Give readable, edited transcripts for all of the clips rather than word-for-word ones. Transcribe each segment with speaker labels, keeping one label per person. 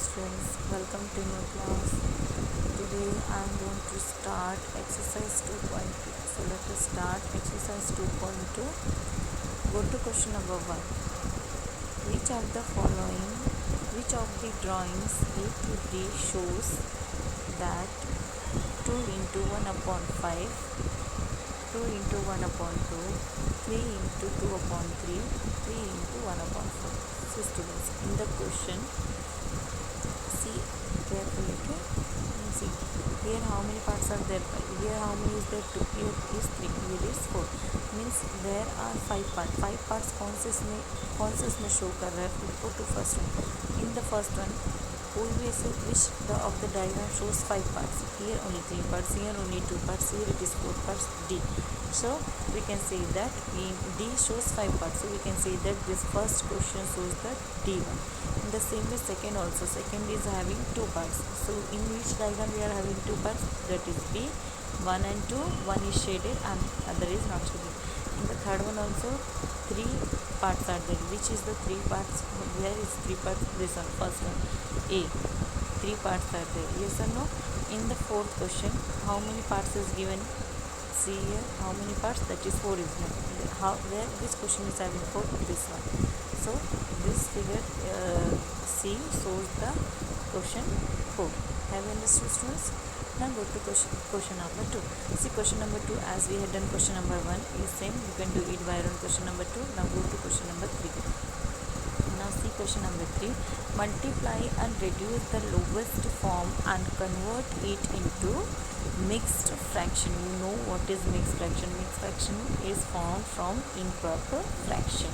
Speaker 1: students, welcome to my class. Today I am going to start exercise 2.2. So let us start exercise 2.2. Go to question number 1. Which of the following, which of the drawings A to D shows that 2 into 1 upon 5, 2 into 1 upon 2, 3 into 2 upon 3, 3 into 1 upon 4. So students, in the question, see carefully, okay? See, here how many parts are there? Here how many is there? 2, here is 3, here is 4. Means there are 5 parts. 5 parts कौन से show कर रहा है? Go to first one. In the first one, always which of the diagram shows 5 parts? Here only 3 parts, here only 2 parts, here it is 4 parts, D. So we can say that D shows 5 parts. So we can say that this first question shows that D1. In the same way second also. Second is having 2 parts. So in which diagram we are having 2 parts? That is B. 1 and 2. One is shaded and other is not shaded. In the third one also 3 parts are there. Which is the 3 parts? Where is 3 parts? This one, first one, A. 3 parts are there. Yes or no? In the fourth question, how many parts is given? See here, how many parts? That is 4 is given. Where which question is having 4? This one. So this figure C shows the question 4. Have you understood, students? Now go to question number 2. See, question number 2, as we had done question number 1 is same. You can do it by around question number 2. Now go to question number 3. Now see question number 3. Multiply and reduce the lowest form and convert it into mixed fraction. You know what is mixed fraction? Mixed fraction is formed from improper fraction.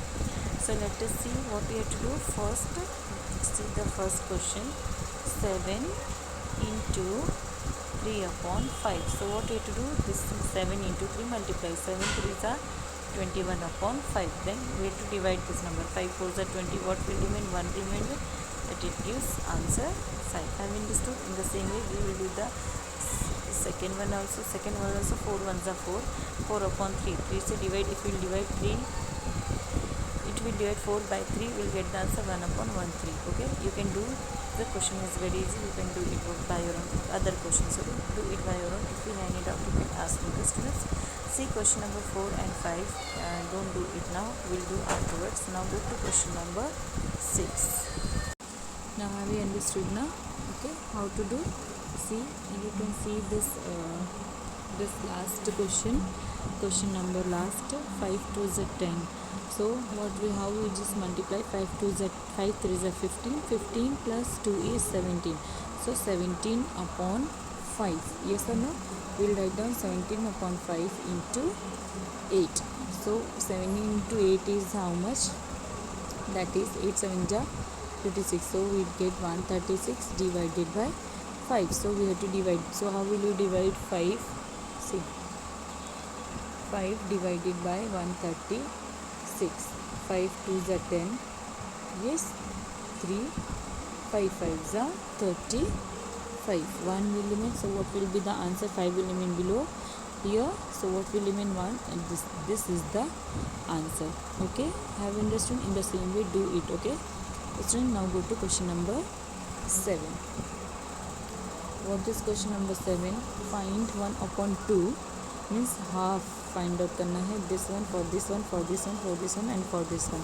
Speaker 1: So let us see what we have to do. First, see the first question. 7 into 3 upon 5. So what we have to do? This is 7 into 3 multiply. 7 3s are 21 upon 5. Then we have to divide this number. 5 4s are 20. What will remain? 1 remainder. That it gives answer 5. Have you understood? In the same way we will do the second one also. 4 1s are 4. 4 upon 3. 3 se divide. If we will divide 3, it will divide 4 by 3. We will get the answer 1 upon 1 3. Okay, you can do. The question is very easy. You can do it by your own. Other questions, so do it by your own. If you have any doubt, you can ask me. The students, see question number 4 and 5. Don't do it now. We'll do afterwards. Now go to question number 6. Now have you understood now? Okay, how to do? See, you can see this last question. Question number last. 5 2 is 10. So how we just multiply? 5 2 is 5 3 is 15. 15 plus 2 is 17. So 17 upon 5. Yes or no? We'll write down 17 upon 5 into 8. So 17 into 8 is how much? That is 8 7 ja 36. So we get 136 divided by 5. So we have to divide. So how will you divide 5? See, 5 divided by 136. 5 2s are 10. Yes, 3 5 5s are 35. 1 will remain. So what will be the answer? 5 will remain below here. So what will remain? 1, and this is the answer. Okay, have you understood? In the same way do it. Okay, students, now go to question number 7. What is question number 7? Find 1 upon 2 means half. Find out करना है. This one for this one, for this one, for this one, and for this one.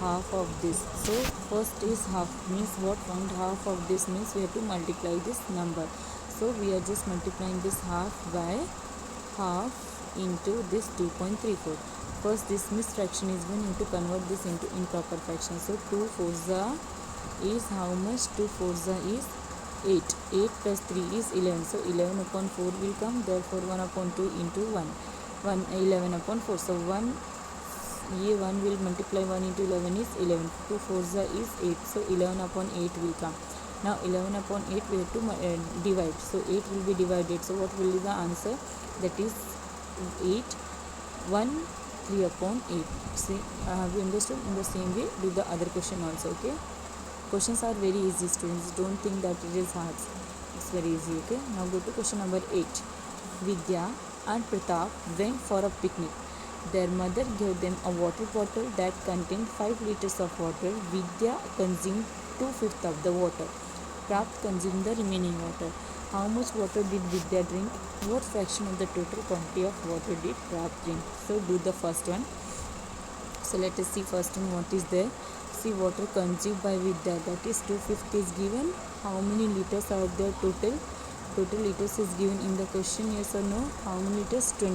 Speaker 1: Half of this. So first is half. Means what? Find half of this means we have to multiply this number. So we are just multiplying this half by half into this 2.34. First this mixed fraction is going to convert this into improper fraction. So 2 4s is how much? 2 4s is 8. 8 plus 3 is 11. So 11 upon 4 will come. Therefore 1 upon 2 into 1. 11 upon 4. So 1 will multiply 1 into 11 is 11. 2 4s is 8. So 11 upon 8 will come. Now 11 upon 8 we have to divide. So 8 will be divided. So what will be the answer? That is 8. 1 3 upon 8. See, have you understood? In the same way do the other question also. Okay, questions are very easy, students. Don't think that it is hard. It's very easy. Okay, now go to question number 8. Vidya and Pratap went for a picnic. Their mother gave them a water bottle that contained 5 liters of water. Vidya consumed 2/5 of the water. Prapt consumed the remaining water. How much water did Vidya drink? What fraction of the total quantity of water did Prapt drink? So do the first one. So let us see first one what is there. See, water consumed by Vidya, that is 250 is given. How many liters are there total? Total liters is given in the question, yes or no? How many liters? 5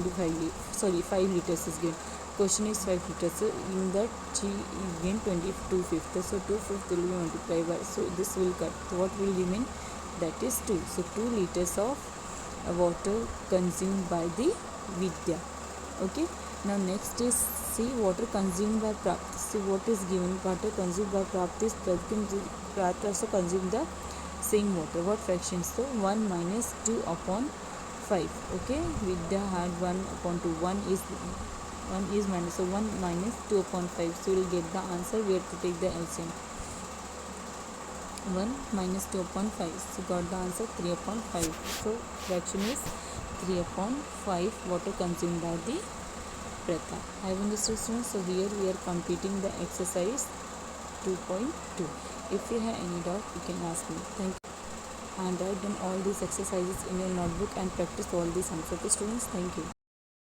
Speaker 1: liters is given. Question is 5 liters. So in that she is given 250. So 250 will be multiplied by, so this will cut. So what will remain? That is 2. So 2 liters of water consumed by the Vidya. Okay. Now next is, see, water consumed by Prapt. See what is given. Water consumed by Prapt is Prapt also consumed the same water. What fraction? So 1 minus 2 upon 5. Okay. Vidya had 1 upon 2. 1 is minus. So 1 minus 2 upon 5. So we will get the answer. We have to take the LCM. 1 minus 2 upon 5. So got the answer 3 upon 5. So fraction is 3 upon 5 water consumed by the Pratap. I have understood, students. So here we are completing the exercise 2.2. If you have any doubt, you can ask me. Thank you. And write down all these exercises in your notebook and practice all these answers. Okay, students. Thank you.